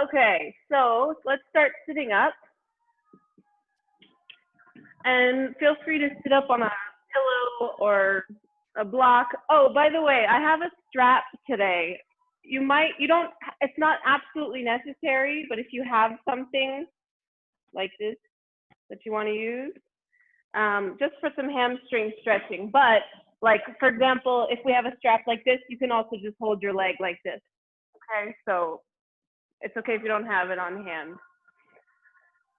Okay, so let's start sitting up. And feel free to sit up on a pillow or a block. Oh, by the way, I have a strap today. It's not absolutely necessary, but if you have something like this that you want to use, just for some hamstring stretching. But like, for example, if we have a strap like this, you can also just hold your leg like this. Okay, so it's okay if you don't have it on hand.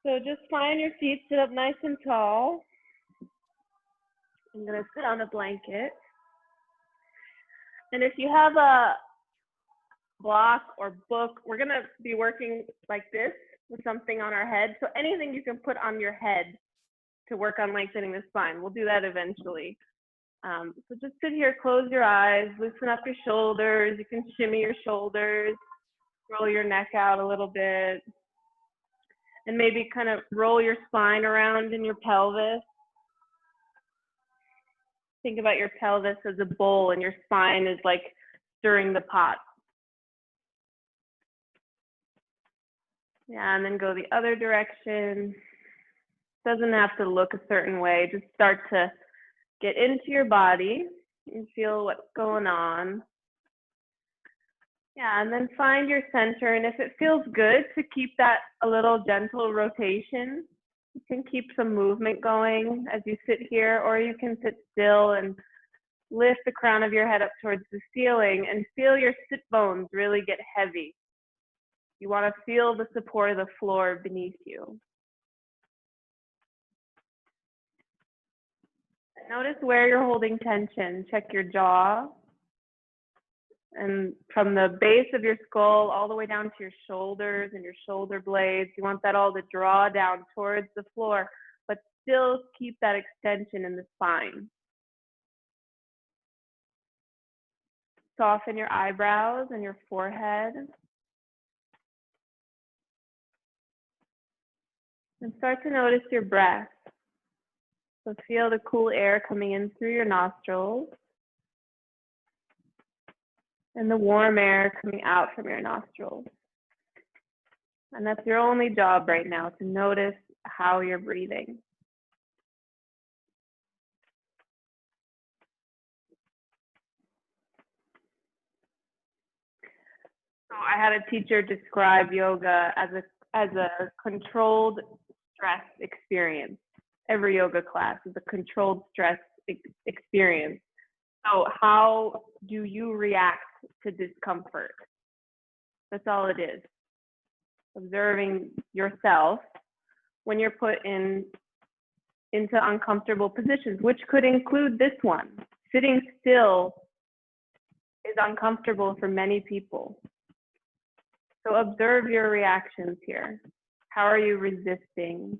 So just find your feet, sit up nice and tall. I'm gonna sit on a blanket. And if you have a block or book, we're gonna be working like this with something on our head. So anything you can put on your head to work on lengthening the spine. We'll do that eventually. So just sit here, close your eyes, loosen up your shoulders. You can shimmy your shoulders, roll your neck out a little bit, and maybe kind of roll your spine around in your pelvis. Think about your pelvis as a bowl and your spine is like stirring the pot. Yeah, and then go the other direction. Doesn't have to look a certain way. Just start to get into your body and feel what's going on. Yeah, and then find your center. And if it feels good to keep that a little gentle rotation, you can keep some movement going as you sit here, or you can sit still and lift the crown of your head up towards the ceiling and feel your sit bones really get heavy. You want to feel the support of the floor beneath you. Notice where you're holding tension. Check your jaw. And from the base of your skull all the way down to your shoulders and your shoulder blades, you want that all to draw down towards the floor, but still keep that extension in the spine. Soften your eyebrows and your forehead. And start to notice your breath. So feel the cool air coming in through your nostrils and the warm air coming out from your nostrils. And that's your only job right now, to notice how you're breathing. So I had a teacher describe yoga as a controlled stress experience. Every yoga class is a controlled stress experience. So how do you react to discomfort? That's all it is. Observing yourself when you're put into uncomfortable positions, which could include this one. Sitting still is uncomfortable for many people. So observe your reactions here. How are you resisting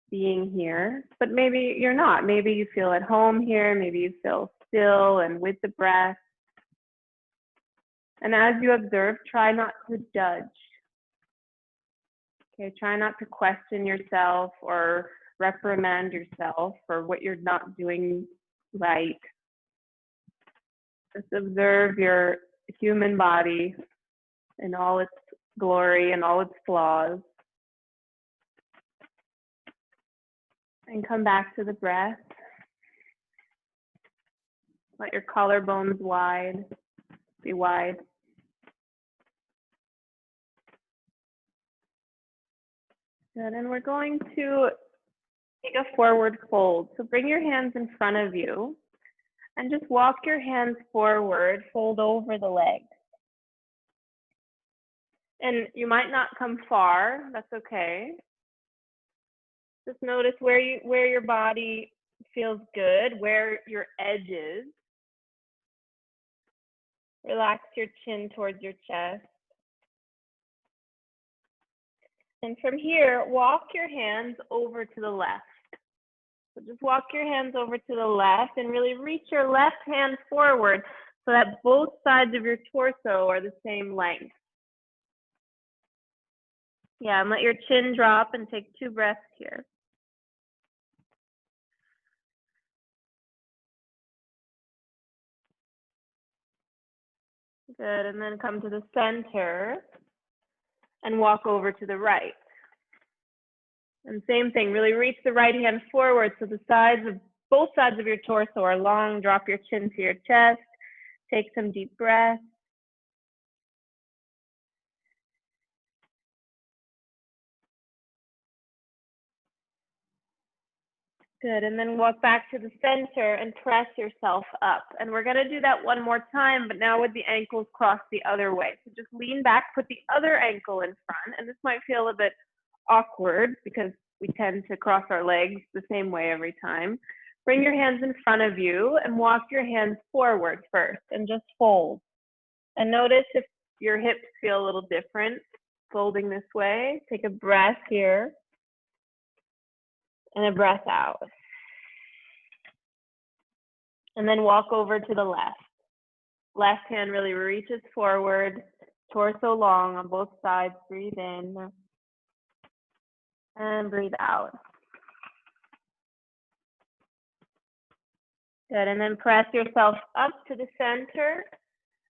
being here? But maybe you're not. Maybe you feel at home here. Maybe you feel still and with the breath. And as you observe, try not to judge. Okay, try not to question yourself or reprimand yourself for what you're not doing right. Just observe your human body in all its glory and all its flaws. And come back to the breath. Let your collarbones be wide. Good, and we're going to take a forward fold. So bring your hands in front of you and just walk your hands forward, fold over the legs. And you might not come far, that's okay. Just notice where your body feels good, where your edge is. Relax your chin towards your chest. And from here, walk your hands over to the left. So just walk your hands over to the left and really reach your left hand forward so that both sides of your torso are the same length. Yeah, and let your chin drop and take 2 breaths here. Good, and then come to the center. and walk over to the right. And same thing, really reach the right hand forward so the sides of both sides of your torso are long. Drop your chin to your chest. Take some deep breaths. Good, and then walk back to the center and press yourself up. And we're gonna do that one more time, but now with the ankles crossed the other way. So just lean back, put the other ankle in front, and this might feel a bit awkward because we tend to cross our legs the same way every time. Bring your hands in front of you and walk your hands forward first and just fold. And notice if your hips feel a little different, folding this way. Take a breath here and a breath out. And then walk over to the left. Left hand really reaches forward, torso long on both sides. Breathe in and breathe out. Good, and then press yourself up to the center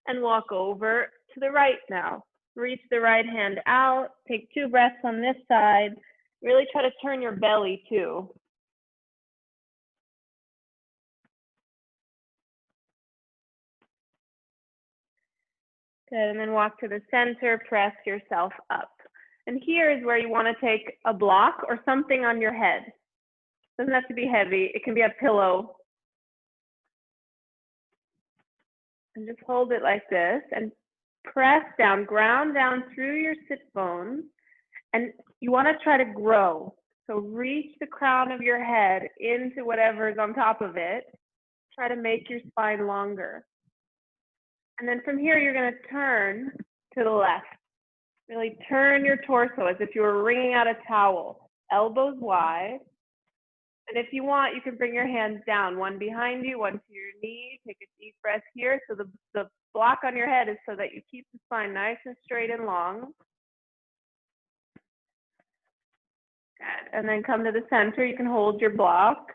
and walk over to the right now. Reach the right hand out, take 2 breaths on this side. Really try to turn your belly too. Good, and then walk to the center, press yourself up. And here is where you want to take a block or something on your head. Doesn't have to be heavy, it can be a pillow. And just hold it like this and press down, ground down through your sit bones. And you want to try to grow. So reach the crown of your head into whatever is on top of it. Try to make your spine longer. And then from here, you're going to turn to the left. Really turn your torso as if you were wringing out a towel. Elbows wide. And if you want, you can bring your hands down, one behind you, one to your knee. Take a deep breath here. So the block on your head is so that you keep the spine nice and straight and long. Good. And then come to the center. You can hold your block.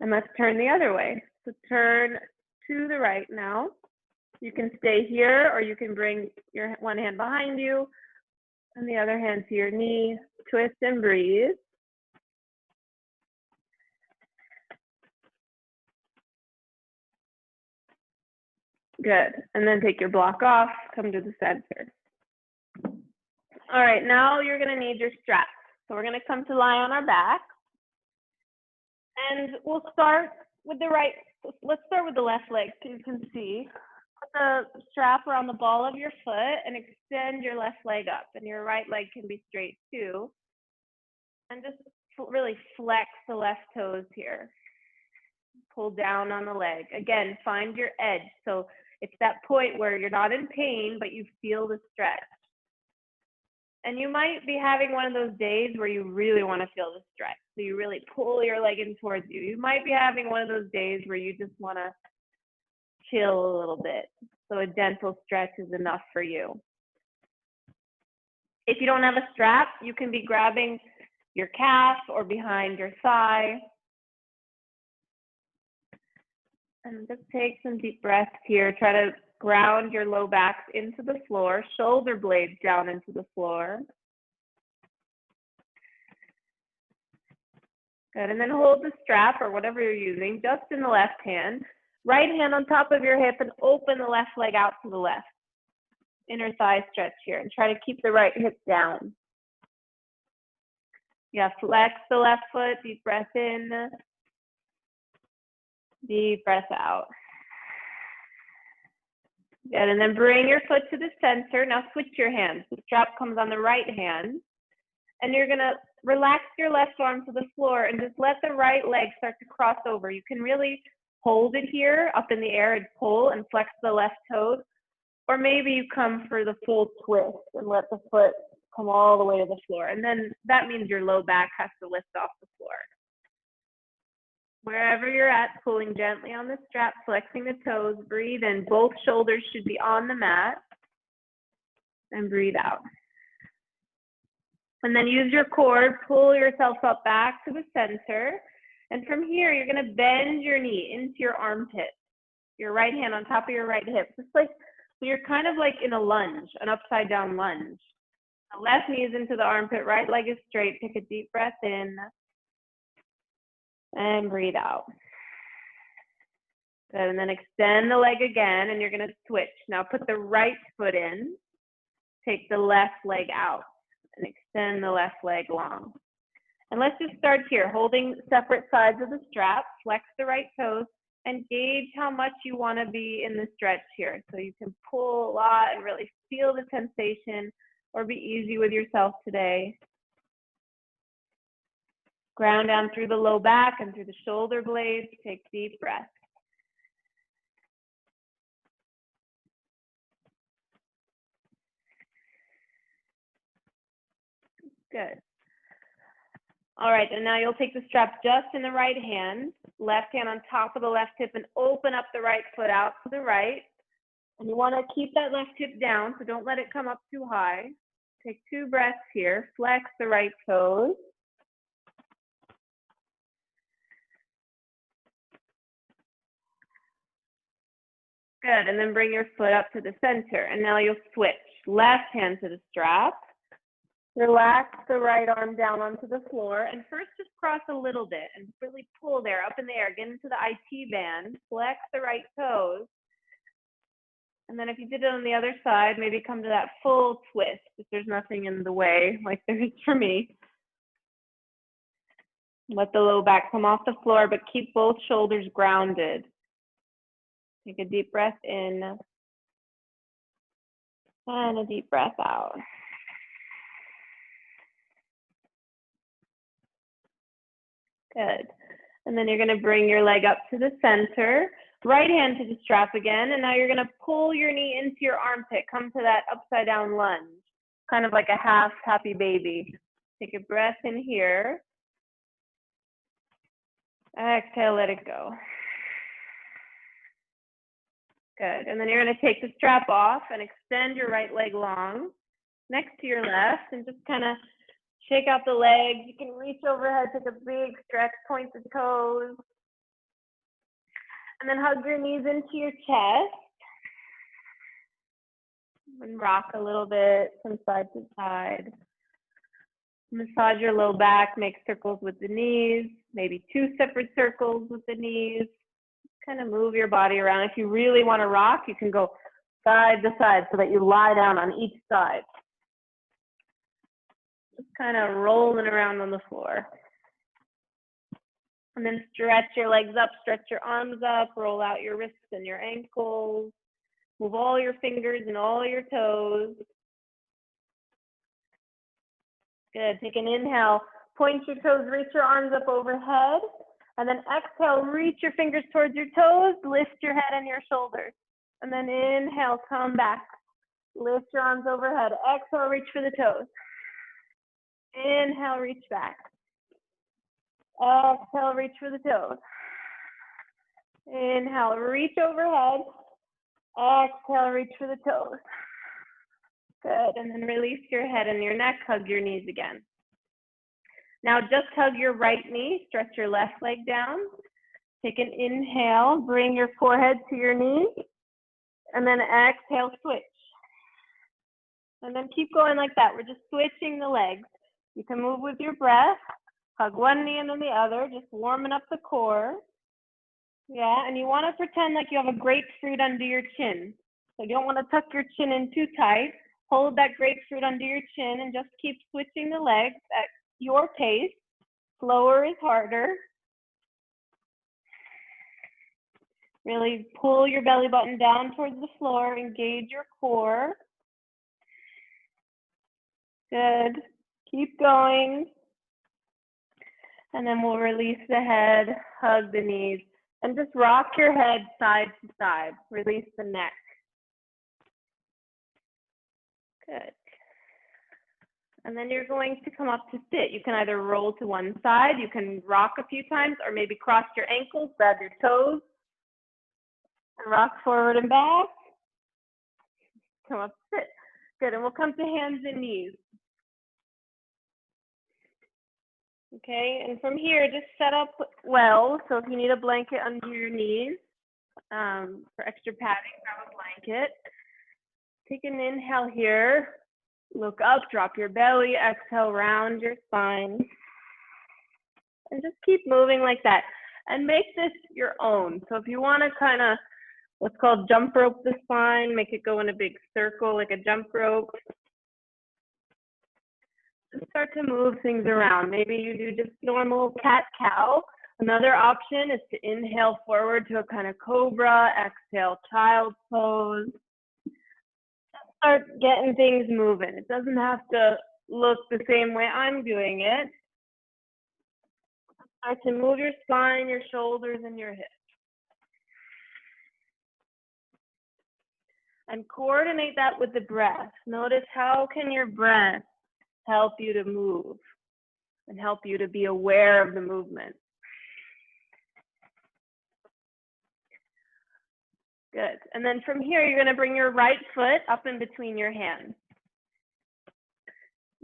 And let's turn the other way. So turn to the right now. You can stay here, or you can bring your one hand behind you and the other hand to your knee. Twist and breathe. Good. And then take your block off, come to the center. All right, now you're going to need your straps. So we're going to come to lie on our back. And we'll start with the right, let's start with the left leg so you can see. Put the strap around the ball of your foot and extend your left leg up. And your right leg can be straight too. And just really flex the left toes here. Pull down on the leg. Again, find your edge. So it's that point where you're not in pain, but you feel the stretch. And you might be having one of those days where you really want to feel the stretch. So you really pull your leg in towards you. You might be having one of those days where you just want to chill a little bit. So a gentle stretch is enough for you. If you don't have a strap, you can be grabbing your calf or behind your thigh. And just take some deep breaths here. Try to ground your low backs into the floor, shoulder blades down into the floor. Good, and then hold the strap or whatever you're using just in the left hand. Right hand on top of your hip and open the left leg out to the left. Inner thigh stretch here and try to keep the right hip down. Yeah, flex the left foot, deep breath in, deep breath out. Good, and then bring your foot to the center. Now switch your hands. The strap comes on the right hand. And you're gonna relax your left arm to the floor and just let the right leg start to cross over. You can really hold it here up in the air and pull and flex the left toes. Or maybe you come for the full twist and let the foot come all the way to the floor. And then that means your low back has to lift off the floor. Wherever you're at, pulling gently on the strap, flexing the toes, breathe in. Both shoulders should be on the mat. And breathe out. And then use your core, pull yourself up back to the center. And from here, you're gonna bend your knee into your armpit. Your right hand on top of your right hip. Just like, so you're kind of like in a lunge, an upside down lunge. The left knee is into the armpit, right leg is straight. Take a deep breath in and breathe out. Good, and then extend the leg again, and you're gonna switch. Now put the right foot in, take the left leg out, and extend the left leg long. And let's just start here, holding separate sides of the strap, flex the right toes, and gauge how much you wanna be in the stretch here. So you can pull a lot and really feel the sensation, or be easy with yourself today. Ground down through the low back and through the shoulder blades, take deep breaths. Good. All right, and now you'll take the strap just in the right hand, left hand on top of the left hip, and open up the right foot out to the right. And you want to keep that left hip down, so don't let it come up too high. Take 2 breaths here, flex the right toes. Good, and then bring your foot up to the center, and now you'll switch. Left hand to the strap. Relax the right arm down onto the floor, and first just cross a little bit and really pull there, up in the air. Get into the IT band, flex the right toes. And then if you did it on the other side, maybe come to that full twist if there's nothing in the way, like there is for me. Let the low back come off the floor, but keep both shoulders grounded. Take a deep breath in and a deep breath out. Good. And then you're going to bring your leg up to the center, right hand to the strap again, and now you're going to pull your knee into your armpit. Come to that upside down lunge, kind of like a half happy baby. Take a breath in here. Exhale, let it go. Good. And then you're going to take the strap off and extend your right leg long next to your left, and just kind of shake out the legs. You can reach overhead, take a big stretch, point the toes. And then hug your knees into your chest. And rock a little bit from side to side. Massage your low back, make circles with the knees, maybe 2 separate circles with the knees. Kind of move your body around. If you really want to rock, you can go side to side so that you lie down on each side. Just kind of rolling around on the floor. And then stretch your legs up, stretch your arms up, roll out your wrists and your ankles. Move all your fingers and all your toes. Good, take an inhale. Point your toes, reach your arms up overhead. And then exhale, reach your fingers towards your toes, lift your head and your shoulders. And then inhale, come back. Lift your arms overhead. Exhale, reach for the toes. Inhale, reach back. Exhale, reach for the toes. Inhale, reach overhead. Exhale, reach for the toes. Good, and then release your head and your neck, hug your knees again. Now just hug your right knee, stretch your left leg down. Take an inhale, bring your forehead to your knee, and then exhale, switch. And then keep going like that. We're just switching the legs. You can move with your breath. Hug one knee and then the other, just warming up the core. Yeah, and you want to pretend like you have a grapefruit under your chin. So you don't want to tuck your chin in too tight. Hold that grapefruit under your chin and just keep switching the legs at your pace. Slower is harder. Really pull your belly button down towards the floor, engage your core. Good. Keep going. And then we'll release the head, hug the knees, and just rock your head side to side. Release the neck. Good. And then you're going to come up to sit. You can either roll to one side, you can rock a few times, or maybe cross your ankles, grab your toes, and rock forward and back. Come up to sit. Good, and we'll come to hands and knees. Okay, and from here, just set up well. So if you need a blanket under your knees for extra padding, grab a blanket. Take an inhale here. Look up, drop your belly, exhale, round your spine. And just keep moving like that. And make this your own. So if you want to kind of what's called jump rope the spine, make it go in a big circle like a jump rope. Just start to move things around. Maybe you do just normal cat-cow. Another option is to inhale forward to a kind of cobra, exhale child's pose. Start getting things moving. It doesn't have to look the same way I'm doing it. Start to move your spine, your shoulders, and your hips. And coordinate that with the breath. Notice how can your breath help you to move and help you to be aware of the movement. Good. And then from here, you're going to bring your right foot up in between your hands.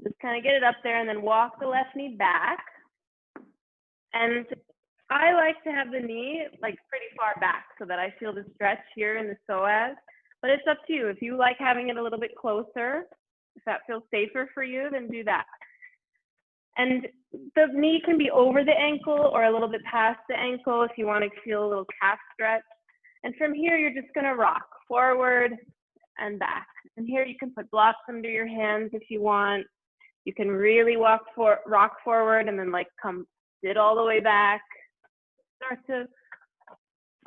Just kind of get it up there and then walk the left knee back. And I like to have the knee like pretty far back so that I feel the stretch here in the psoas. But it's up to you. If you like having it a little bit closer, if that feels safer for you, then do that. And the knee can be over the ankle or a little bit past the ankle if you want to feel a little calf stretch. And from here, you're just going to rock forward and back. And here you can put blocks under your hands if you want. You can really rock forward and then like come sit all the way back. Start to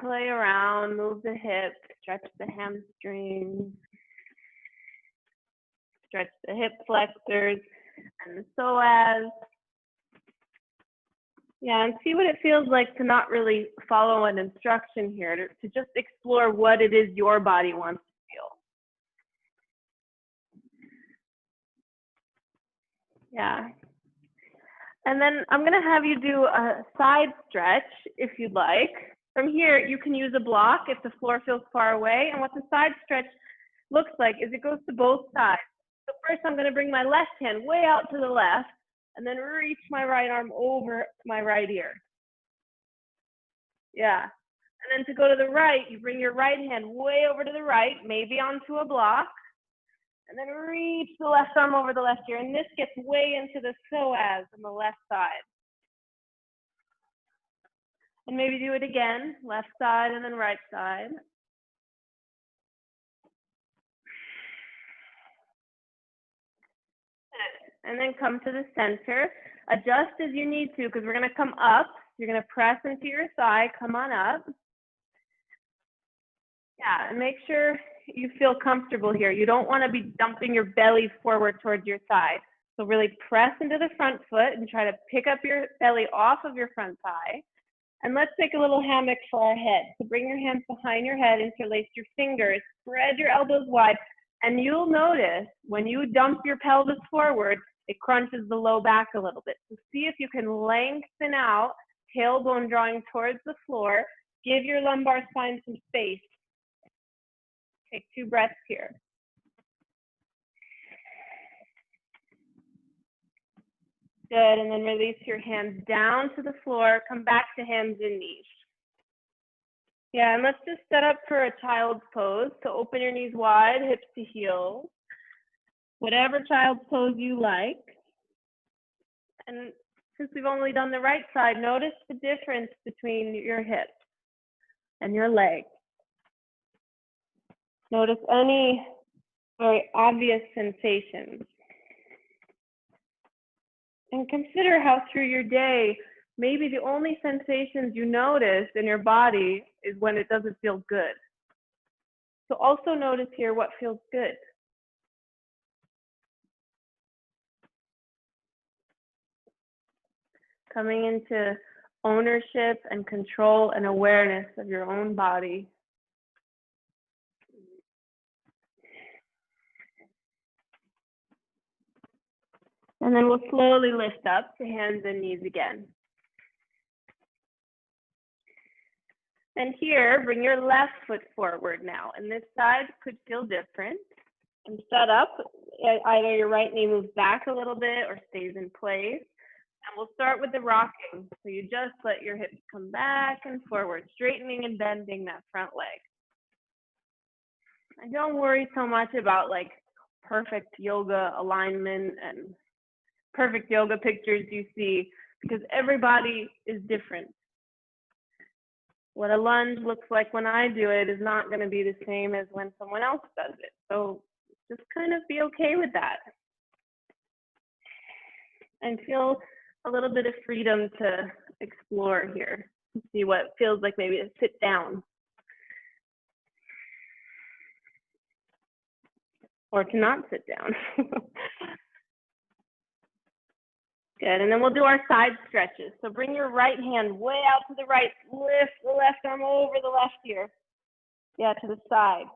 play around, move the hips, stretch the hamstrings, stretch the hip flexors and the psoas. Yeah, and see what it feels like to not really follow an instruction here, to just explore what it is your body wants to feel. Yeah. And then I'm going to have you do a side stretch if you'd like. From here, you can use a block if the floor feels far away. And what the side stretch looks like is it goes to both sides. So first, I'm going to bring my left hand way out to the left and then reach my right arm over my right ear. Yeah. And then to go to the right, you bring your right hand way over to the right, maybe onto a block, and then reach the left arm over the left ear. And this gets way into the psoas on the left side. And maybe do it again, left side and then right side. And then come to the center. Adjust as you need to because we're going to come up. You're going to press into your thigh, come on up. Yeah, and make sure you feel comfortable here. You don't want to be dumping your belly forward towards your thigh. So really press into the front foot and try to pick up your belly off of your front thigh. And let's take a little hammock for our head. So bring your hands behind your head, interlace your fingers, spread your elbows wide, and you'll notice when you dump your pelvis forward, it crunches the low back a little bit. So see if you can lengthen out, tailbone drawing towards the floor. Give your lumbar spine some space. Take 2 breaths here. Good, and then release your hands down to the floor. Come back to hands and knees. Yeah, and let's just set up for a child's pose. So open your knees wide, hips to heels. Whatever child's pose you like. And since we've only done the right side, notice the difference between your hips and your legs. Notice any very obvious sensations. And consider how through your day, maybe the only sensations you notice in your body is when it doesn't feel good. So also notice here what feels good. Coming into ownership and control and awareness of your own body. And then we'll slowly lift up to hands and knees again. And here, bring your left foot forward now. And this side could feel different. And set up, either your right knee moves back a little bit or stays in place. And we'll start with the rocking. So you just let your hips come back and forward, straightening and bending that front leg. And don't worry so much about like perfect yoga alignment and perfect yoga pictures you see, because everybody is different. What a lunge looks like when I do it is not going to be the same as when someone else does it. So just kind of be okay with that. And feel a little bit of freedom to explore here. See what feels like maybe to sit down. Or to not sit down. Good, and then we'll do our side stretches. So bring your right hand way out to the right, lift the left arm over the left here. Yeah, to the side.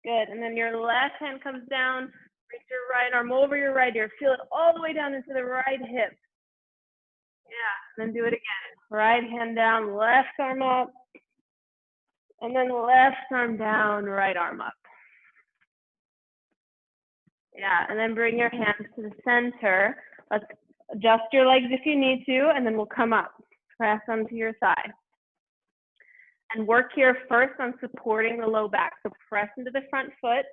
Good, and then your left hand comes down, reach your right arm over your right ear. Feel it all the way down into the right hip. Yeah, and then do it again. Right hand down, left arm up, and then left arm down, right arm up. Yeah, and then bring your hands to the center. Let's adjust your legs if you need to, and then we'll come up. Press onto your side. And work here first on supporting the low back. So press into the front foot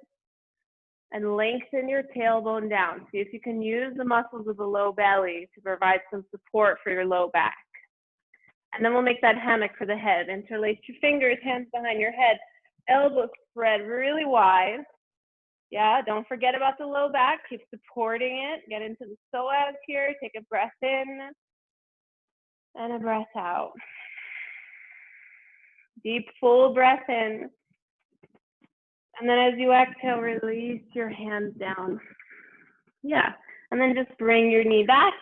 and lengthen your tailbone down. See if you can use the muscles of the low belly to provide some support for your low back. And then we'll make that hammock for the head. Interlace your fingers, hands behind your head, elbows spread really wide. Yeah, don't forget about the low back. Keep supporting it. Get into the psoas here. Take a breath in and a breath out. Deep, full breath in. And then as you exhale, release your hands down. Yeah, and then just bring your knee back.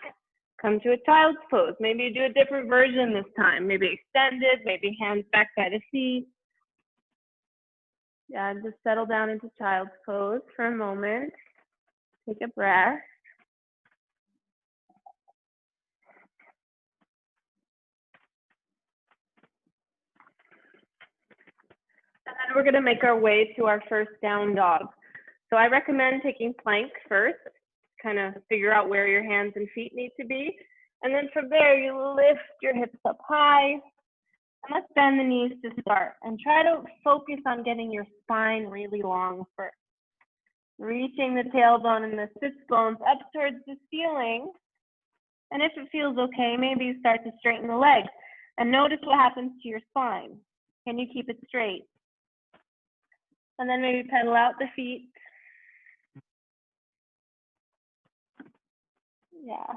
Come to a child's pose. Maybe you do a different version this time. Maybe extended, maybe hands back by the feet. Yeah, and just settle down into child's pose for a moment. Take a breath. And then we're going to make our way to our first down dog. So I recommend taking plank first, kind of figure out where your hands and feet need to be. And then from there, you lift your hips up high. And let's bend the knees to start. And try to focus on getting your spine really long first. Reaching the tailbone and the sits bones up towards the ceiling. And if it feels okay, maybe you start to straighten the legs. And notice what happens to your spine. Can you keep it straight? And then maybe pedal out the feet. Yeah.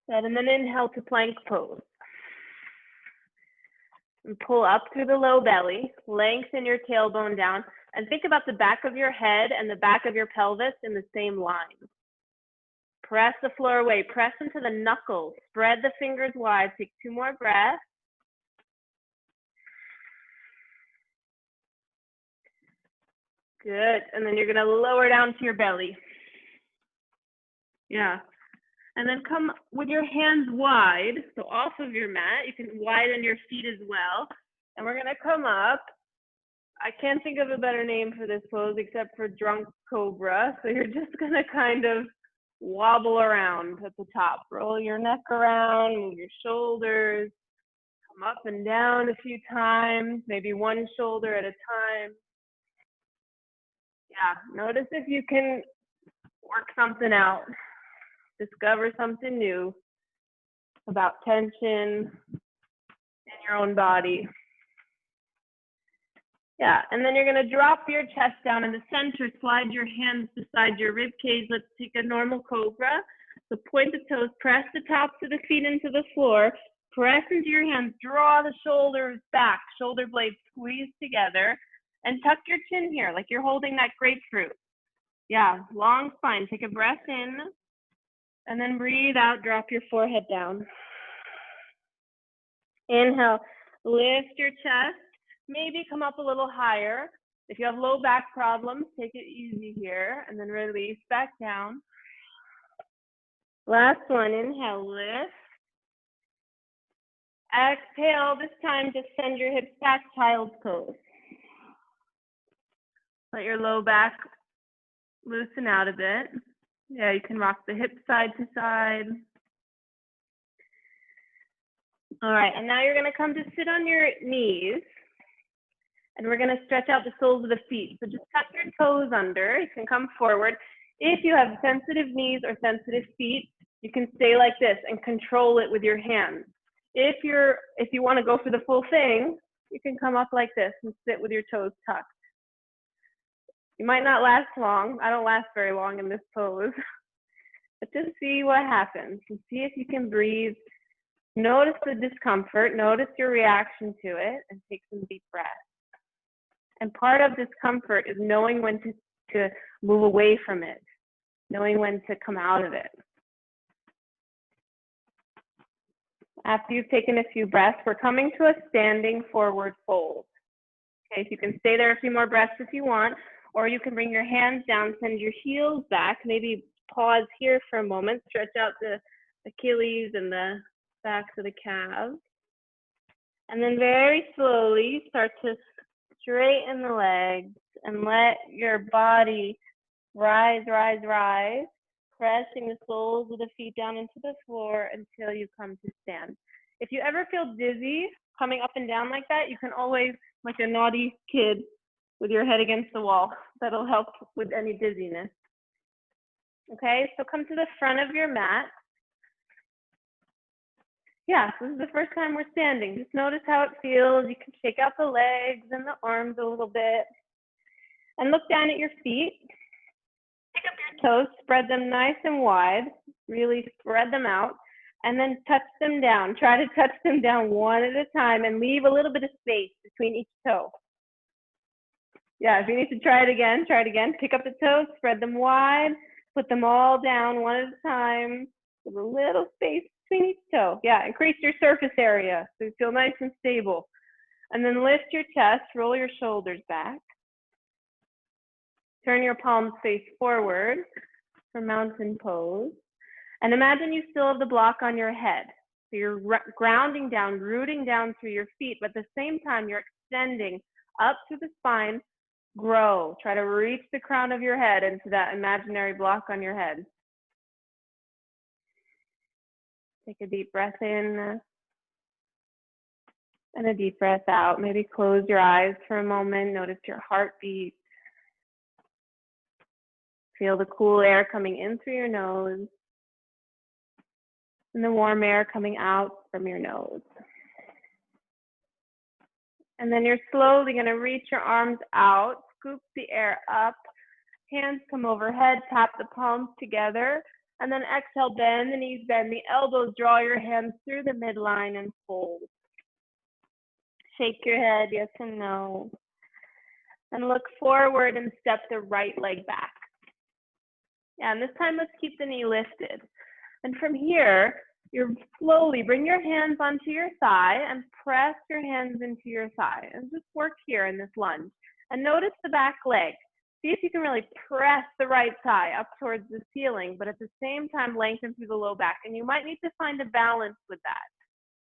Good, and then inhale to plank pose. And pull up through the low belly, lengthen your tailbone down, and think about the back of your head and the back of your pelvis in the same line. Press the floor away, press into the knuckles, spread the fingers wide, take 2 more breaths. Good, and then you're gonna lower down to your belly. Yeah, and then come with your hands wide, so off of your mat. You can widen your feet as well. And we're gonna come up. I can't think of a better name for this pose except for drunk cobra. So you're just gonna kind of wobble around at the top. Roll your neck around, move your shoulders, come up and down a few times, maybe one shoulder at a time. Yeah, notice if you can work something out. Discover something new about tension in your own body. Yeah, and then you're gonna drop your chest down in the center, slide your hands beside your rib cage. Let's take a normal cobra. So point the toes, press the tops of the feet into the floor, press into your hands, draw the shoulders back, shoulder blades squeeze together, and tuck your chin here, like you're holding that grapefruit. Yeah, long spine, take a breath in, and then breathe out, drop your forehead down. Inhale, lift your chest. Maybe come up a little higher. If you have low back problems, take it easy here, and then release back down. Last one, inhale, lift. Exhale, this time just send your hips back, child's pose. Let your low back loosen out a bit. Yeah, you can rock the hips side to side. All right, and now you're gonna come to sit on your knees. And we're gonna stretch out the soles of the feet. So just tuck your toes under, you can come forward. If you have sensitive knees or sensitive feet, you can stay like this and control it with your hands. If you wanna go for the full thing, you can come up like this and sit with your toes tucked. You might not last long. I don't last very long in this pose, but just see what happens and see if you can breathe. Notice the discomfort, notice your reaction to it, and take some deep breaths. And part of discomfort is knowing when to move away from it, knowing when to come out of it. After you've taken a few breaths, we're coming to a standing forward fold. Okay, so you can stay there a few more breaths if you want, or you can bring your hands down, send your heels back, maybe pause here for a moment, stretch out the Achilles and the backs of the calves. And then very slowly start to straighten the legs and let your body rise, rise, rise, pressing the soles of the feet down into the floor until you come to stand. If you ever feel dizzy coming up and down like that, you can always, like a naughty kid, with your head against the wall. That'll help with any dizziness. Okay, so come to the front of your mat. Yeah, this is the first time we're standing. Just notice how it feels. You can shake out the legs and the arms a little bit. And look down at your feet. Pick up your toes, spread them nice and wide. Really spread them out. And then touch them down. Try to touch them down one at a time and leave a little bit of space between each toe. Yeah, if you need to try it again, try it again. Pick up the toes, spread them wide, put them all down one at a time with a little space between each toe. Yeah, increase your surface area so you feel nice and stable. And then lift your chest, roll your shoulders back. Turn your palms face forward for mountain pose. And imagine you still have the block on your head. So you're grounding down, rooting down through your feet, but at the same time, you're extending up through the spine. Grow. Try to reach the crown of your head into that imaginary block on your head. Take a deep breath in and a deep breath out. Maybe close your eyes for a moment. Notice your heartbeat. Feel the cool air coming in through your nose and the warm air coming out from your nose. And then you're slowly going to reach your arms out, scoop the air up, hands come overhead, tap the palms together, and then exhale, bend the knees, bend the elbows, draw your hands through the midline and fold. Shake your head, yes and no. And look forward and step the right leg back. Yeah, and this time let's keep the knee lifted. And from here, you slowly bring your hands onto your thigh and press your hands into your thigh. And just work here in this lunge. And notice the back leg. See if you can really press the right thigh up towards the ceiling, but at the same time lengthen through the low back. And you might need to find a balance with that.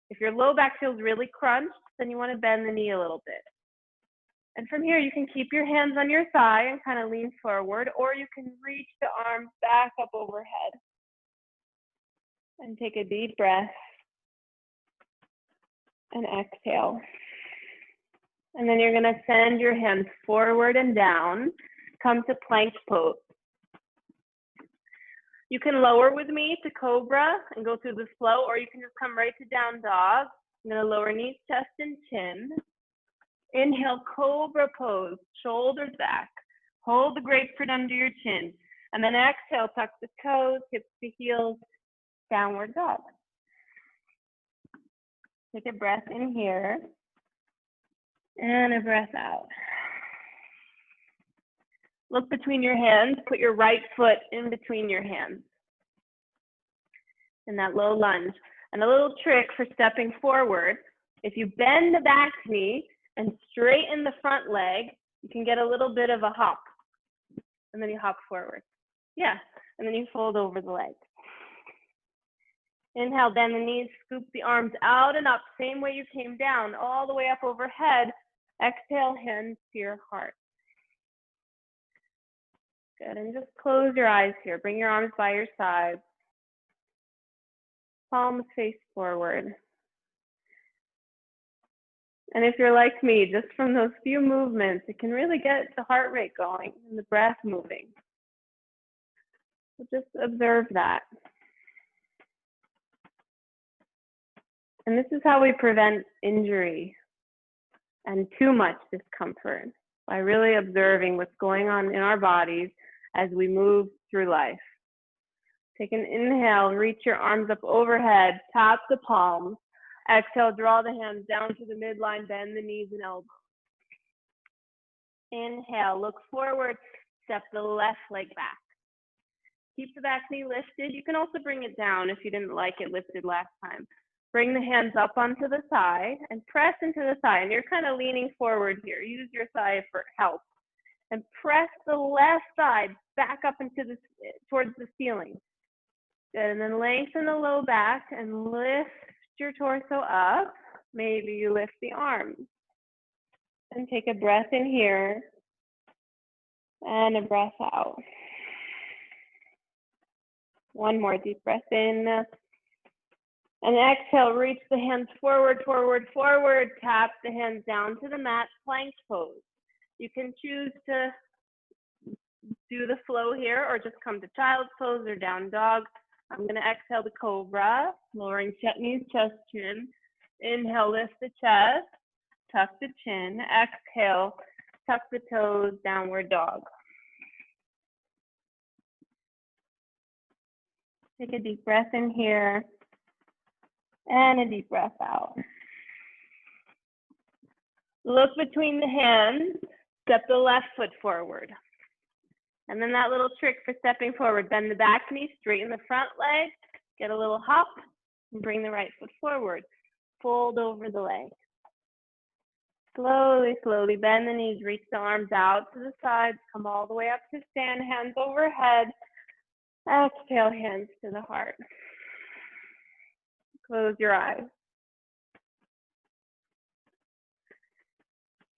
If your low back feels really crunched, then you want to bend the knee a little bit. And from here, you can keep your hands on your thigh and kind of lean forward, or you can reach the arms back up overhead. And take a deep breath and exhale. And then you're going to send your hands forward and down. Come to plank pose. You can lower with me to cobra and go through the flow, or you can just come right to down dog. I'm going to lower knees, chest, and chin. Inhale, cobra pose, shoulders back. Hold the grapefruit under your chin. And then exhale, tuck the toes, hips to heels, downward dog. Take a breath in here and a breath out. Look between your hands, put your right foot in between your hands in that low lunge. And a little trick for stepping forward, if you bend the back knee and straighten the front leg, you can get a little bit of a hop. And then you hop forward. Yeah, and then you fold over the leg. Inhale, bend the knees, scoop the arms out and up, same way you came down, all the way up overhead. Exhale, hands to your heart. Good, and just close your eyes here. Bring your arms by your sides. Palms face forward. And if you're like me, just from those few movements, it can really get the heart rate going and the breath moving. So just observe that. And this is how we prevent injury and too much discomfort, by really observing what's going on in our bodies as we move through life. Take an inhale, reach your arms up overhead, tap the palms. Exhale, draw the hands down to the midline, bend the knees and elbows. Inhale, look forward, step the left leg back. Keep the back knee lifted. You can also bring it down if you didn't like it lifted last time. Bring the hands up onto the thigh and press into the thigh. And you're kind of leaning forward here. Use your thigh for help. And press the left side back up into towards the ceiling. Good. And then lengthen the low back and lift your torso up. Maybe you lift the arms. And take a breath in here and a breath out. One more deep breath in. And exhale, reach the hands forward, forward, forward. Tap the hands down to the mat, plank pose. You can choose to do the flow here or just come to child's pose or down dog. I'm going to exhale the cobra, lowering knees, chest, chin. Inhale, lift the chest, tuck the chin. Exhale, tuck the toes, downward dog. Take a deep breath in here and a deep breath out. Look between the hands, step the left foot forward. And then that little trick for stepping forward, bend the back knee, straighten the front leg, get a little hop, and bring the right foot forward. Fold over the leg. Slowly, slowly bend the knees, reach the arms out to the sides, come all the way up to stand, hands overhead. Exhale, hands to the heart. Close your eyes.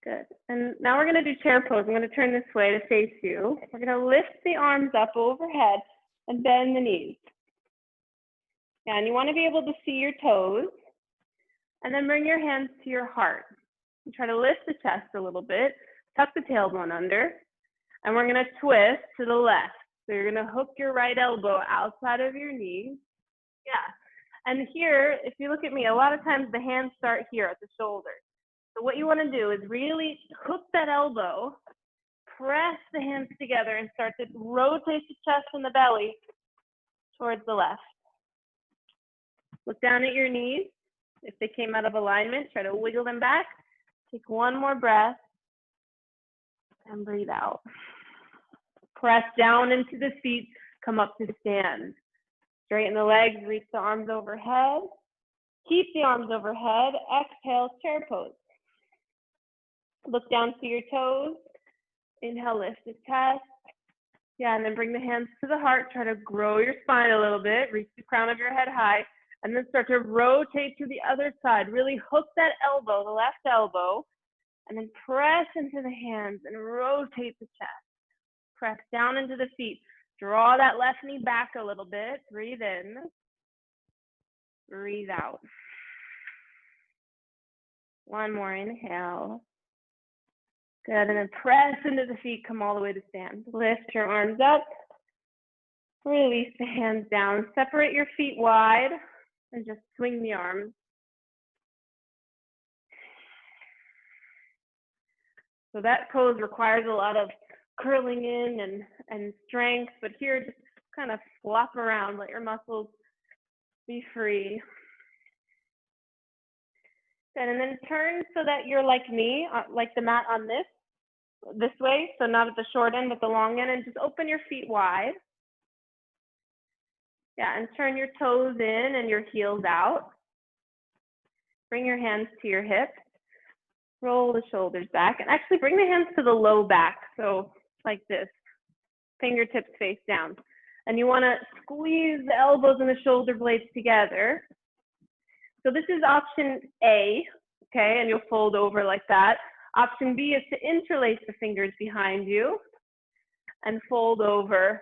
Good. And now we're going to do chair pose. I'm going to turn this way to face you. We're going to lift the arms up overhead and bend the knees. Yeah, and you want to be able to see your toes. And then bring your hands to your heart. And try to lift the chest a little bit. Tuck the tailbone under. And we're going to twist to the left. So you're going to hook your right elbow outside of your knee. Yeah. And here, if you look at me, a lot of times the hands start here at the shoulder. So what you want to do is really hook that elbow, press the hands together, and start to rotate the chest and the belly towards the left. Look down at your knees. If they came out of alignment, try to wiggle them back. Take one more breath and breathe out. Press down into the feet, come up to stand. Straighten the legs, reach the arms overhead. Keep the arms overhead. Exhale, chair pose. Look down to your toes. Inhale, lift the chest. Yeah, and then bring the hands to the heart. Try to grow your spine a little bit. Reach the crown of your head high. And then start to rotate to the other side. Really hook that elbow, the left elbow. And then press into the hands and rotate the chest. Press down into the feet. Draw that left knee back a little bit. Breathe in. Breathe out. One more inhale. Good, and then press into the feet. Come all the way to stand. Lift your arms up. Release the hands down. Separate your feet wide and just swing the arms. So that pose requires a lot of curling in and strength, but here just kind of flop around, let your muscles be free. Good, and then turn so that you're like me, like the mat on this way, so not at the short end, but the long end, and just open your feet wide. Yeah, and turn your toes in and your heels out. Bring your hands to your hips. Roll the shoulders back, and actually bring the hands to the low back, so like this, fingertips face down. And you want to squeeze the elbows and the shoulder blades together. So this is option A, okay, and you'll fold over like that. Option B is to interlace the fingers behind you and fold over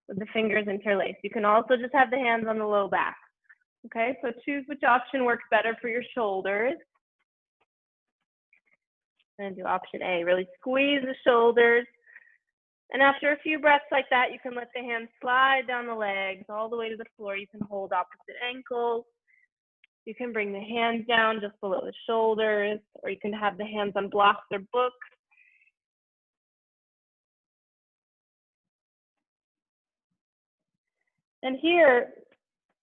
with the fingers interlaced. You can also just have the hands on the low back, okay? So choose which option works better for your shoulders. I'm gonna do option A, really squeeze the shoulders. And after a few breaths like that, you can let the hands slide down the legs all the way to the floor. You can hold opposite ankles. You can bring the hands down just below the shoulders, or you can have the hands on blocks or books. And here,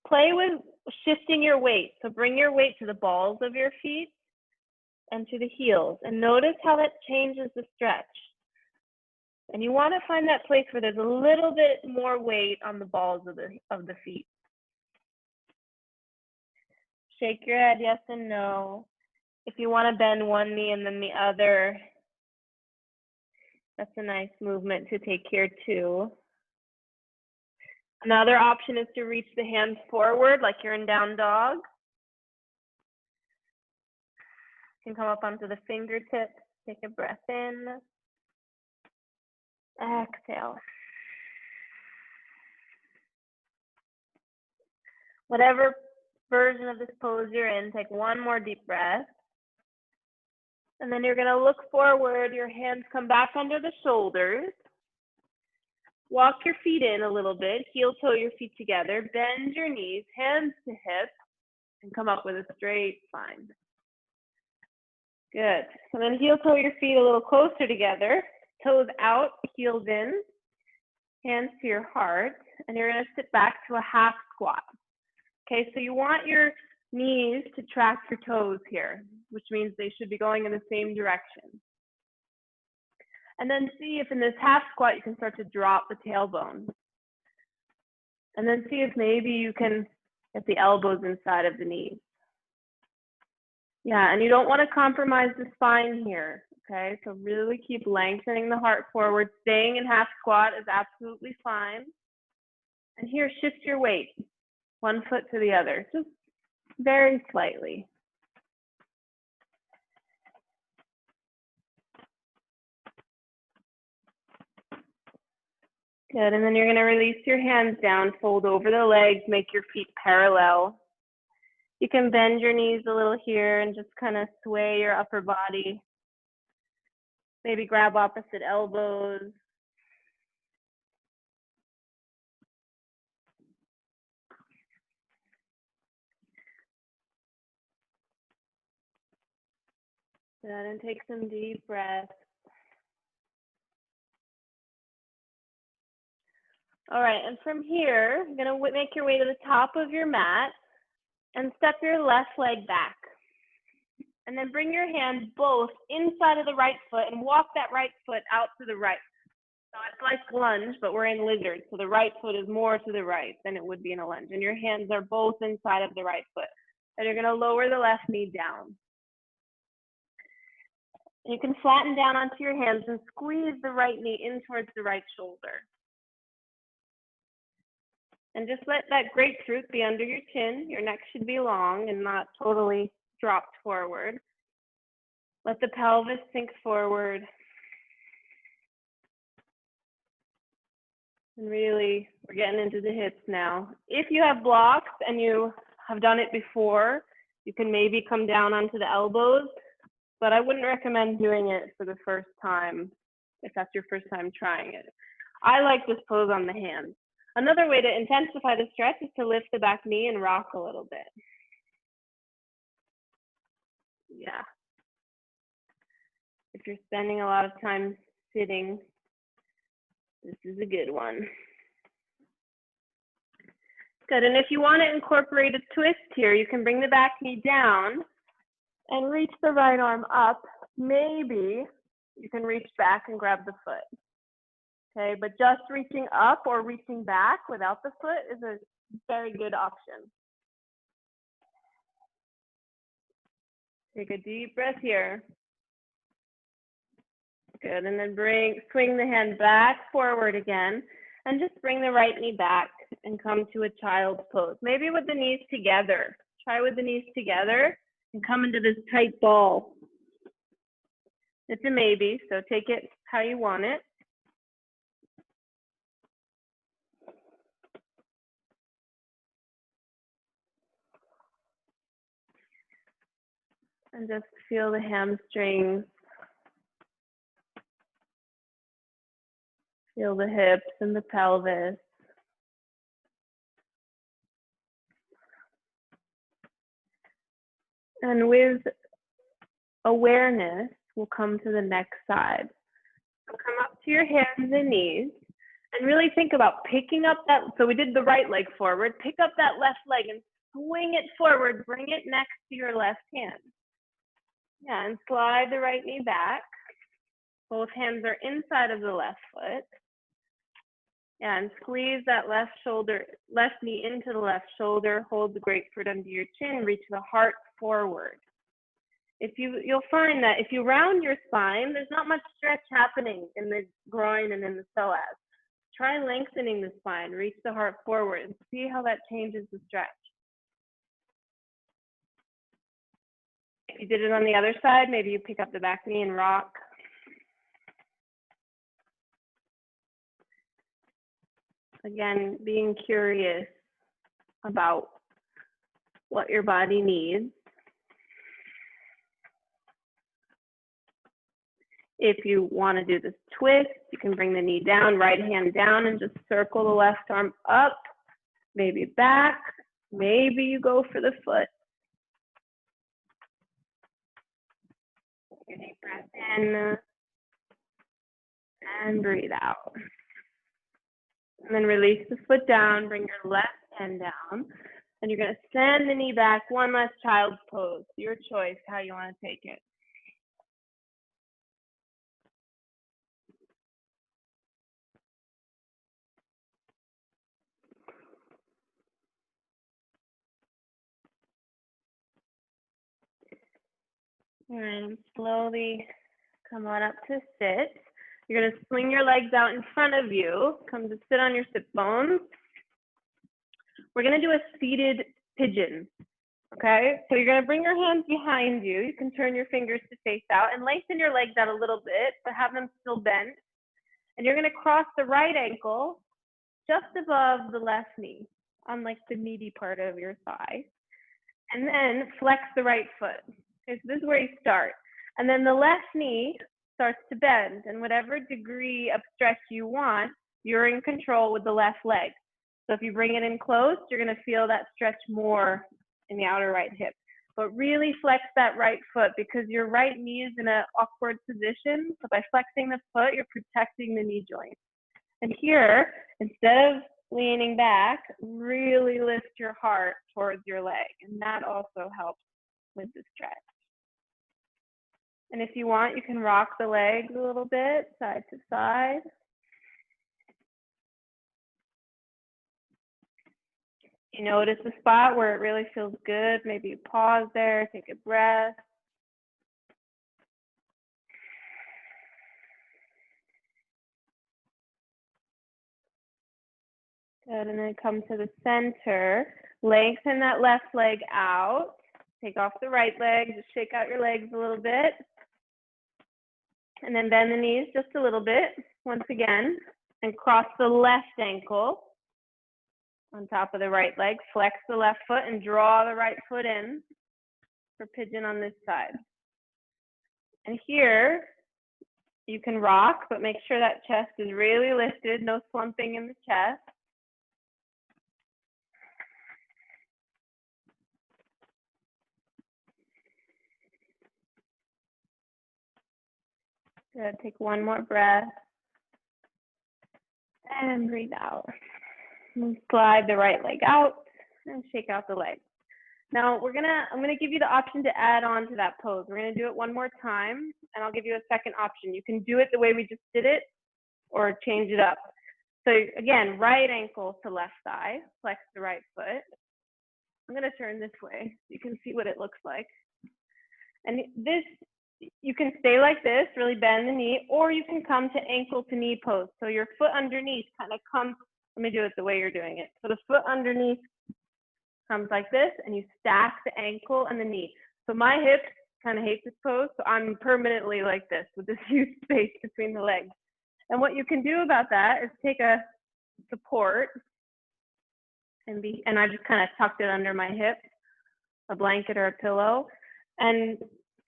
play with shifting your weight. So bring your weight to the balls of your feet and to the heels. And notice how that changes the stretch. And you want to find that place where there's a little bit more weight on the balls of the feet. Shake your head yes and no. If you want to bend one knee and then the other, that's a nice movement to take here too. Another option is to reach the hands forward like you're in down dog. You can come up onto the fingertips, take a breath in. Exhale. Whatever version of this pose you're in, take one more deep breath. And then you're going to look forward, your hands come back under the shoulders. Walk your feet in a little bit, heel toe your feet together, bend your knees, hands to hips, and come up with a straight spine. Good. So then heel toe your feet a little closer together, toes out, heels in, hands to your heart, and you're going to sit back to a half squat. Okay, so you want your knees to track your toes here, which means they should be going in the same direction. And then see if in this half squat you can start to drop the tailbone. And then see if maybe you can get the elbows inside of the knees. Yeah, and you don't want to compromise the spine here, okay? So really keep lengthening the heart forward. Staying in half squat is absolutely fine. And here, shift your weight, one foot to the other, just very slightly. Good, and then you're going to release your hands down, fold over the legs, make your feet parallel. You can bend your knees a little here and just kind of sway your upper body. Maybe grab opposite elbows. Good, and take some deep breaths. All right, and from here, you're going to make your way to the top of your mat and step your left leg back. And then bring your hands both inside of the right foot and walk that right foot out to the right. So it's like lunge, but we're in lizard. So the right foot is more to the right than it would be in a lunge. And your hands are both inside of the right foot. And you're going to lower the left knee down. You can flatten down onto your hands and squeeze the right knee in towards the right shoulder. And just let that grapefruit be under your chin. Your neck should be long and not totally dropped forward. Let the pelvis sink forward. And really, we're getting into the hips now. If you have blocks and you have done it before, you can maybe come down onto the elbows, but I wouldn't recommend doing it for the first time if that's your first time trying it. I like this pose on the hands. Another way to intensify the stretch is to lift the back knee and rock a little bit. Yeah. If you're spending a lot of time sitting, this is a good one. Good, and if you want to incorporate a twist here, you can bring the back knee down and reach the right arm up. Maybe you can reach back and grab the foot. Okay, but just reaching up or reaching back without the foot is a very good option. Take a deep breath here. Good, and then swing the hand back forward again, and just bring the right knee back and come to a child's pose. Maybe with the knees together. Try with the knees together and come into this tight ball. It's a maybe, so take it how you want it. And just feel the hamstrings Feel the hips and the pelvis. And with awareness, we'll come to the next side. So come up to your hands and knees and really think about picking up that, so we did the right leg forward, pick up that left leg and swing it forward, bring it next to your left hand. Yeah, and slide the right knee back. Both hands are inside of the left foot. Yeah, and squeeze that left knee into the left shoulder, hold the grapefruit under your chin, reach the heart forward. You'll find that if you round your spine, there's not much stretch happening in the groin and in the psoas. Try lengthening the spine, reach the heart forward, and see how that changes the stretch. If you did it on the other side, maybe you pick up the back knee and rock. Again, being curious about what your body needs. If you want to do this twist, you can bring the knee down, right hand down, and just circle the left arm up, maybe back, maybe you go for the foot. Take a deep breath in and breathe out. And then release the foot down, bring your left hand down, and you're going to send the knee back, one last child's pose. Your choice how you want to take it. All right, and slowly come on up to sit. You're going to swing your legs out in front of you. Come to sit on your sit bones. We're going to do a seated pigeon. Okay, so you're going to bring your hands behind you. You can turn your fingers to face out and lengthen your legs out a little bit, but have them still bent. And you're going to cross the right ankle just above the left knee on like the meaty part of your thigh. And then flex the right foot. Okay, so this is where you start. And then the left knee starts to bend, and whatever degree of stretch you want, you're in control with the left leg. So if you bring it in close, you're going to feel that stretch more in the outer right hip. But really flex that right foot because your right knee is in an awkward position. So by flexing the foot, you're protecting the knee joint. And here, instead of leaning back, really lift your heart towards your leg. And that also helps with the stretch. And if you want, you can rock the legs a little bit, side to side. You notice a spot where it really feels good. Maybe you pause there, take a breath. Good, and then come to the center. Lengthen that left leg out. Take off the right leg, just shake out your legs a little bit. And then bend the knees just a little bit, once again, and cross the left ankle on top of the right leg. Flex the left foot and draw the right foot in for pigeon on this side. And here, you can rock, but make sure that chest is really lifted, no slumping in the chest. Good, take one more breath. And breathe out. And slide the right leg out and shake out the leg. Now I'm gonna give you the option to add on to that pose. We're gonna do it one more time, and I'll give you a second option. You can do it the way we just did it, or change it up. So again, right ankle to left thigh, flex the right foot. I'm gonna turn this way so you can see what it looks like. And this, you can stay like this, really bend the knee, or you can come to ankle to knee pose. So your foot underneath kind of comes, let me do it the way you're doing it. So the foot underneath comes like this, and you stack the ankle and the knee. So my hips kind of hate this pose, so I'm permanently like this with this huge space between the legs. And what you can do about that is take a support and I just kind of tucked it under my hip, a blanket or a pillow. And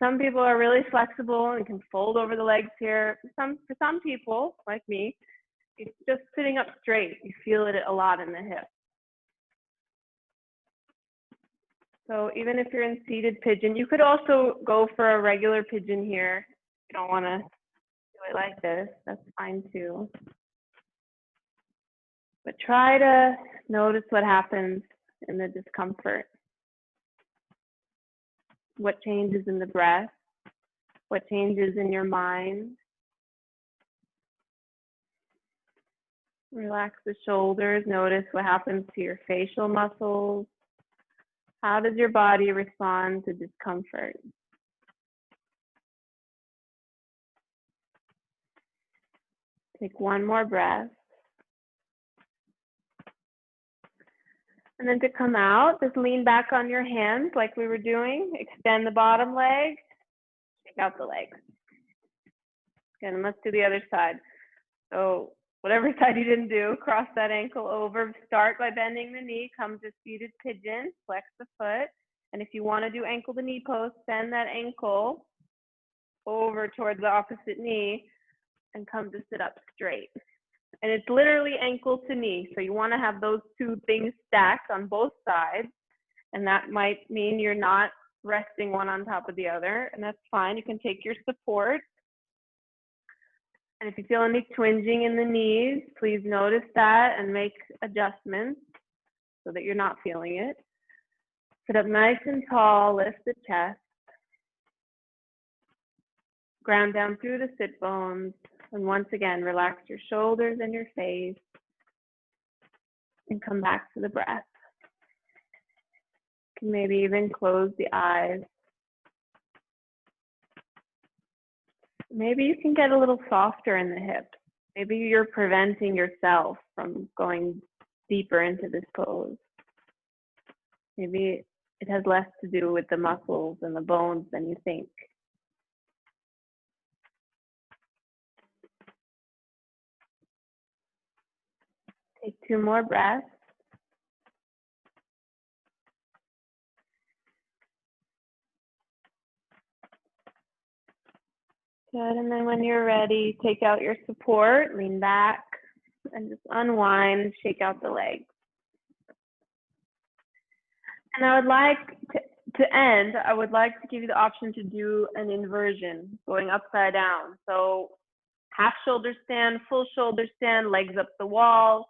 some people are really flexible and can fold over the legs here. For some people, like me, It's just sitting up straight. You feel it a lot in the hip. So even if you're in seated pigeon, you could also go for a regular pigeon here. You don't want to do it like this. That's fine too. But try to notice what happens in the discomfort. What changes in the breath? What changes in your mind? Relax the shoulders. Notice what happens to your facial muscles. How does your body respond to discomfort? Take one more breath. And then to come out, just lean back on your hands like we were doing. Extend the bottom leg. Shake out the legs. Again, let's do the other side. So whatever side you didn't do, cross that ankle over. Start by bending the knee. Come to seated pigeon. Flex the foot. And if you want to do ankle to knee pose, send that ankle over towards the opposite knee and come to sit up straight. And it's literally ankle to knee. So you want to have those two things stacked on both sides. And that might mean you're not resting one on top of the other. And that's fine. You can take your support. And if you feel any twinging in the knees, please notice that and make adjustments so that you're not feeling it. Sit up nice and tall, lift the chest. Ground down through the sit bones. And once again, relax your shoulders and your face. And come back to the breath. You can maybe even close the eyes. Maybe you can get a little softer in the hips. Maybe you're preventing yourself from going deeper into this pose. Maybe it has less to do with the muscles and the bones than you think. Take 2 more breaths. Good, and then when you're ready, take out your support, lean back, and just unwind, shake out the legs. And I would like to end, I would like to give you the option to do an inversion, going upside down. So half shoulder stand, full shoulder stand, legs up the wall.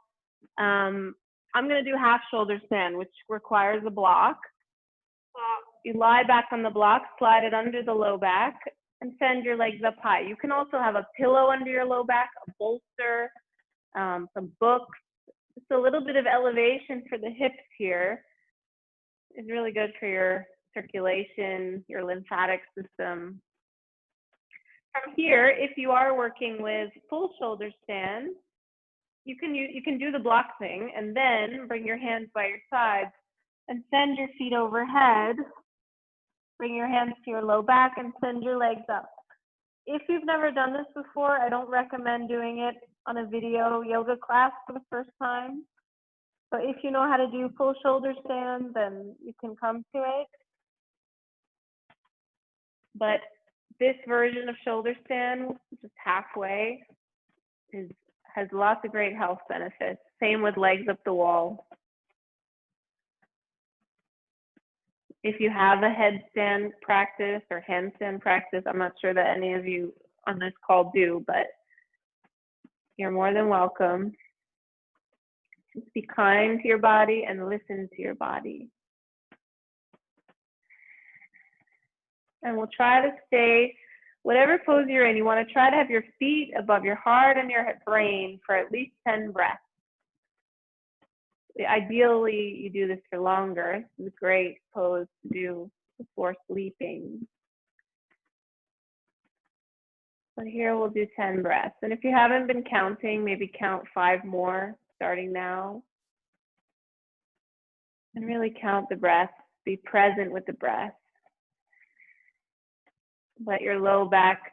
I'm gonna do half shoulder stand, which requires a block. So you lie back on the block, slide it under the low back, and send your legs up high. You can also have a pillow under your low back, a bolster, some books. Just a little bit of elevation for the hips here is really good for your circulation, your lymphatic system. From here, if you are working with full shoulder stand, you can do the block thing and then bring your hands by your sides and send your feet overhead. Bring your hands to your low back and send your legs up. If you've never done this before, I don't recommend doing it on a video yoga class for the first time. But if you know how to do full shoulder stand, then you can come to it. But this version of shoulder stand, just halfway, has lots of great health benefits. Same with legs up the wall. If you have a headstand practice or handstand practice, I'm not sure that any of you on this call do, but you're more than welcome. Just be kind to your body and listen to your body. And we'll try to stay, whatever pose you're in, you want to try to have your feet above your heart and your brain for at least 10 breaths. Ideally, you do this for longer. This is a great pose to do before sleeping. But here we'll do 10 breaths. And if you haven't been counting, maybe count 5 more starting now. And really count the breaths. Be present with the breath. Let your low back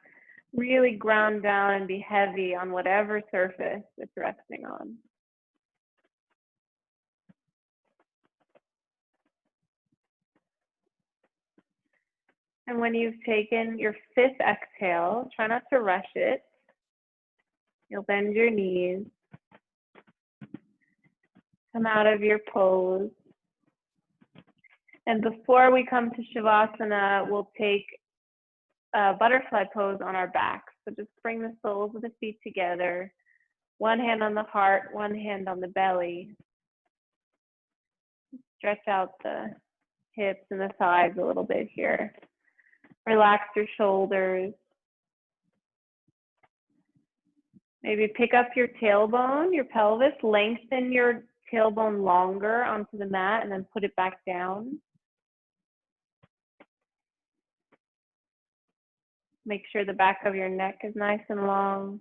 really ground down and be heavy on whatever surface it's resting on. And when you've taken your 5th exhale, try not to rush it. You'll bend your knees. Come out of your pose. And before we come to Shavasana, we'll take a butterfly pose on our back. So just bring the soles of the feet together. One hand on the heart, one hand on the belly. Stretch out the hips and the thighs a little bit here. Relax your shoulders. Maybe pick up your tailbone, your pelvis, lengthen your tailbone longer onto the mat and then put it back down. Make sure the back of your neck is nice and long.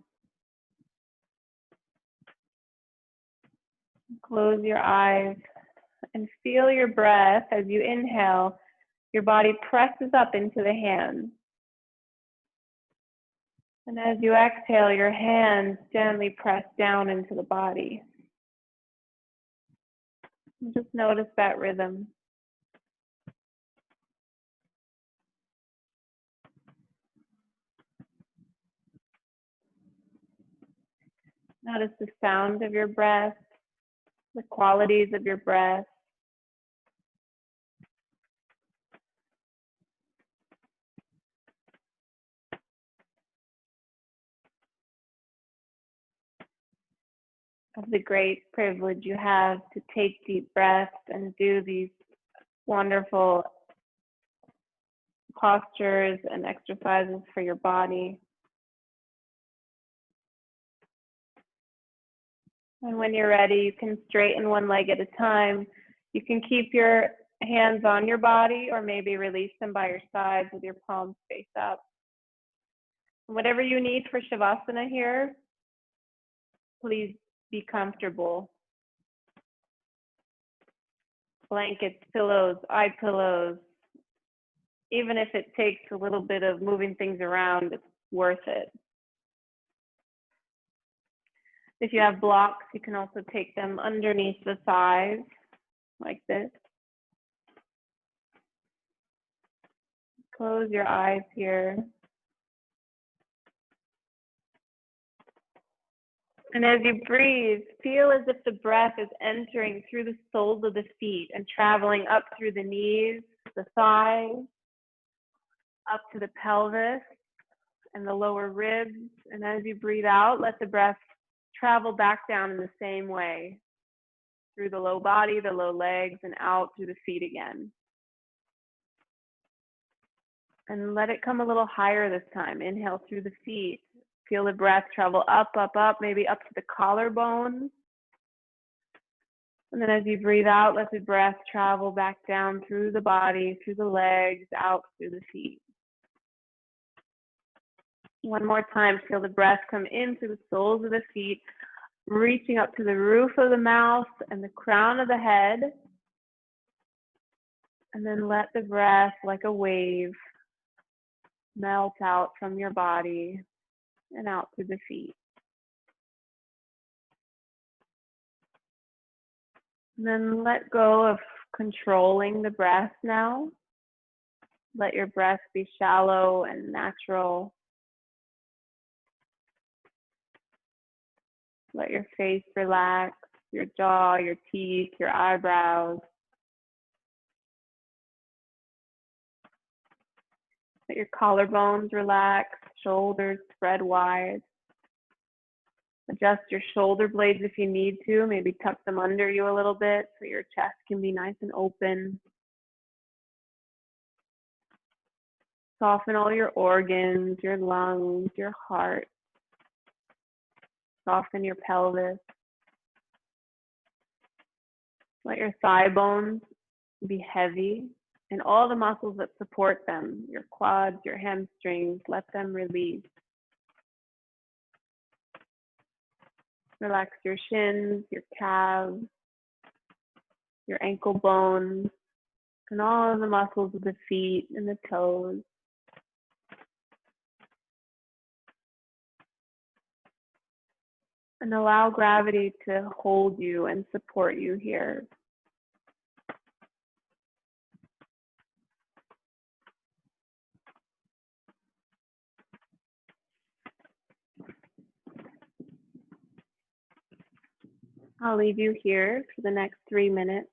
Close your eyes and feel your breath as you inhale. Your body presses up into the hands. And as you exhale, your hands gently press down into the body. And just notice that rhythm. Notice the sound of your breath, the qualities of your breath. Of the great privilege you have to take deep breaths and do these wonderful postures and exercises for your body. And when you're ready, you can straighten one leg at a time. You can keep your hands on your body or maybe release them by your sides with your palms face up. Whatever you need for Shavasana here, please be comfortable. Blankets, pillows, eye pillows. Even if it takes a little bit of moving things around, it's worth it. If you have blocks, you can also take them underneath the thighs, like this. Close your eyes here. And as you breathe, feel as if the breath is entering through the soles of the feet and traveling up through the knees, the thighs, up to the pelvis and the lower ribs. And as you breathe out, let the breath travel back down in the same way, through the low body, the low legs, and out through the feet again. And let it come a little higher this time. Inhale through the feet. Feel the breath travel up, up, up, maybe up to the collarbone. And then as you breathe out, let the breath travel back down through the body, through the legs, out through the feet. One more time, feel the breath come in through the soles of the feet, reaching up to the roof of the mouth and the crown of the head. And then let the breath, like a wave, melt out from your body and out through the feet. And then let go of controlling the breath now. Let your breath be shallow and natural. Let your face relax, your jaw, your teeth, your eyebrows. Let your collarbones relax, shoulders spread wide. Adjust your shoulder blades if you need to. Maybe tuck them under you a little bit so your chest can be nice and open. Soften all your organs, your lungs, your heart. Soften your pelvis. Let your thigh bones be heavy and all the muscles that support them, your quads, your hamstrings, let them release. Relax your shins, your calves, your ankle bones, and all of the muscles of the feet and the toes. And allow gravity to hold you and support you here. I'll leave you here for the next 3 minutes.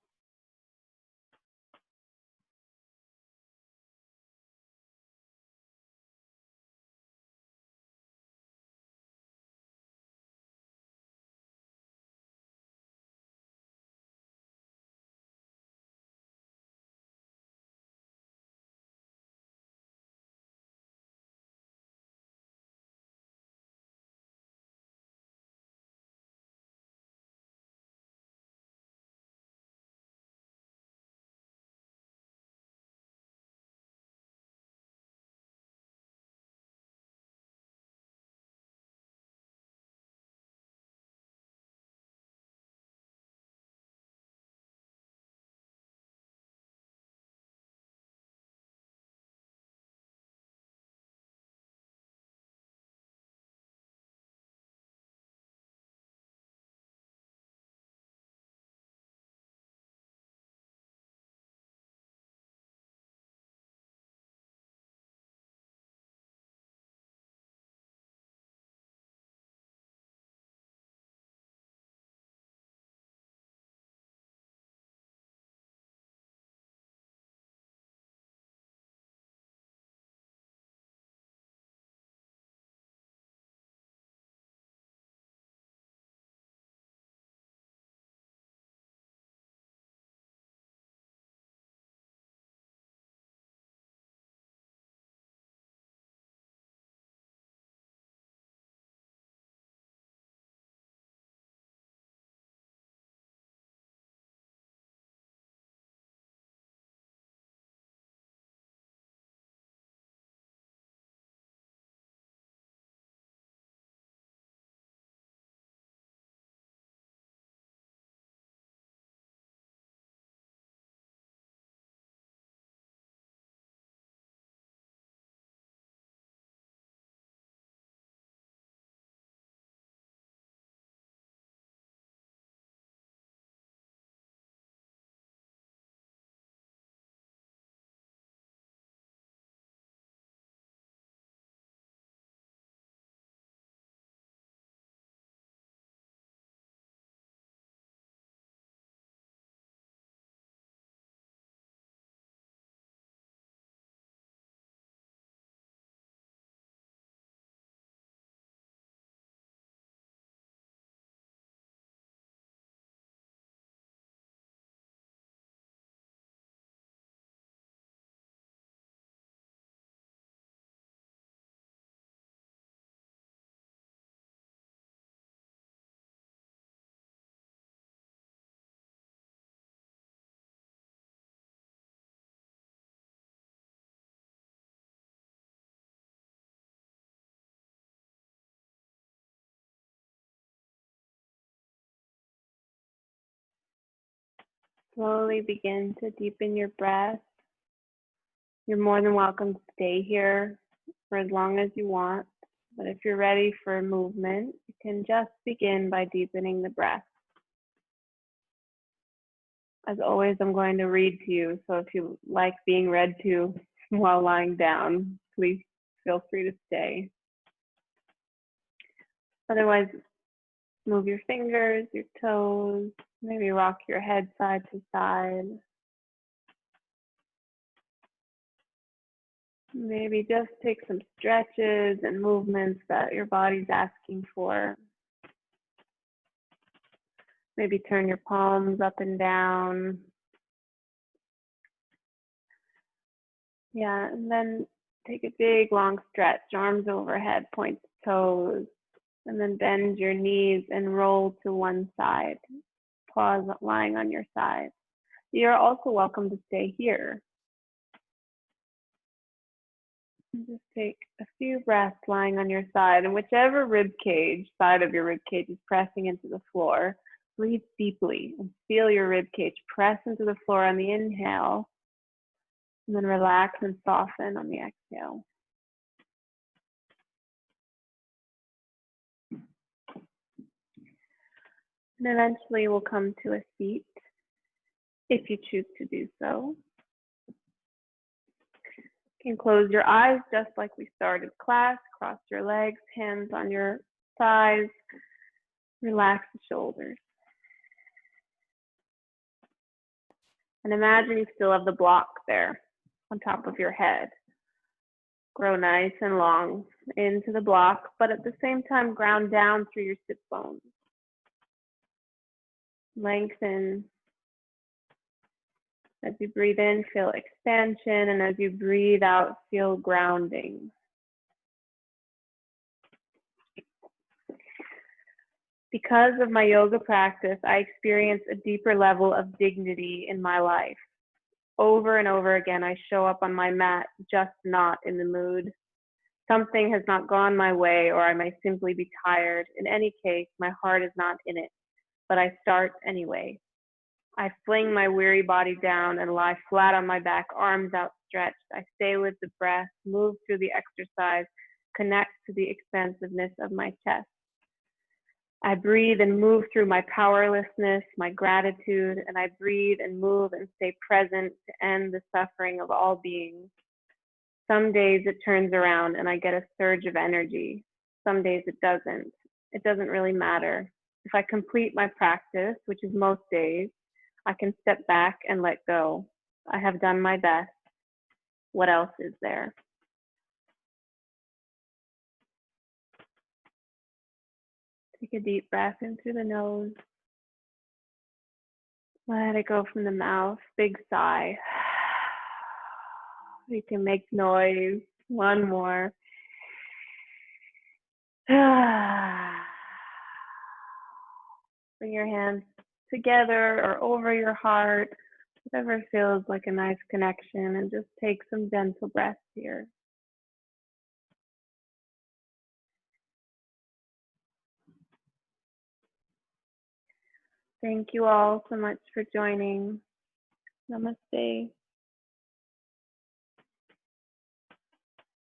Slowly begin to deepen your breath. You're more than welcome to stay here for as long as you want, but if you're ready for movement, you can just begin by deepening the breath. As always, I'm going to read to you, so if you like being read to while lying down, please feel free to stay. Otherwise, move your fingers, your toes, maybe rock your head side to side. Maybe just take some stretches and movements that your body's asking for. Maybe turn your palms up and down. Yeah, and then take a big long stretch, arms overhead, point to toes, and then bend your knees and roll to one side. Pause lying on your side. You're also welcome to stay here. And just take a few breaths lying on your side, and whichever side of your rib cage is pressing into the floor, breathe deeply and feel your rib cage press into the floor on the inhale, and then relax and soften on the exhale. And eventually we'll come to a seat if you choose to do so. You can close your eyes just like we started class. Cross your legs, hands on your thighs. Relax the shoulders. And imagine you still have the block there on top of your head. Grow nice and long into the block, but at the same time, ground down through your sit bones. Lengthen. As you breathe in, feel expansion, and as you breathe out, feel grounding. Because of my yoga practice, I experience a deeper level of dignity in my life. Over and over again, I show up on my mat just not in the mood. Something has not gone my way, or I may simply be tired. In any case, my heart is not in it, but I start anyway. I fling my weary body down and lie flat on my back, arms outstretched. I stay with the breath, move through the exercise, connect to the expansiveness of my chest. I breathe and move through my powerlessness, my gratitude, and I breathe and move and stay present to end the suffering of all beings. Some days it turns around and I get a surge of energy. Some days it doesn't. It doesn't really matter. If I complete my practice, which is most days, I can step back and let go. I have done my best. What else is there? Take a deep breath in through the nose. Let it go from the mouth. Big sigh. You can make noise. One more. Bring your hands together or over your heart, whatever feels like a nice connection, and just take some gentle breaths here. Thank you all so much for joining. Namaste.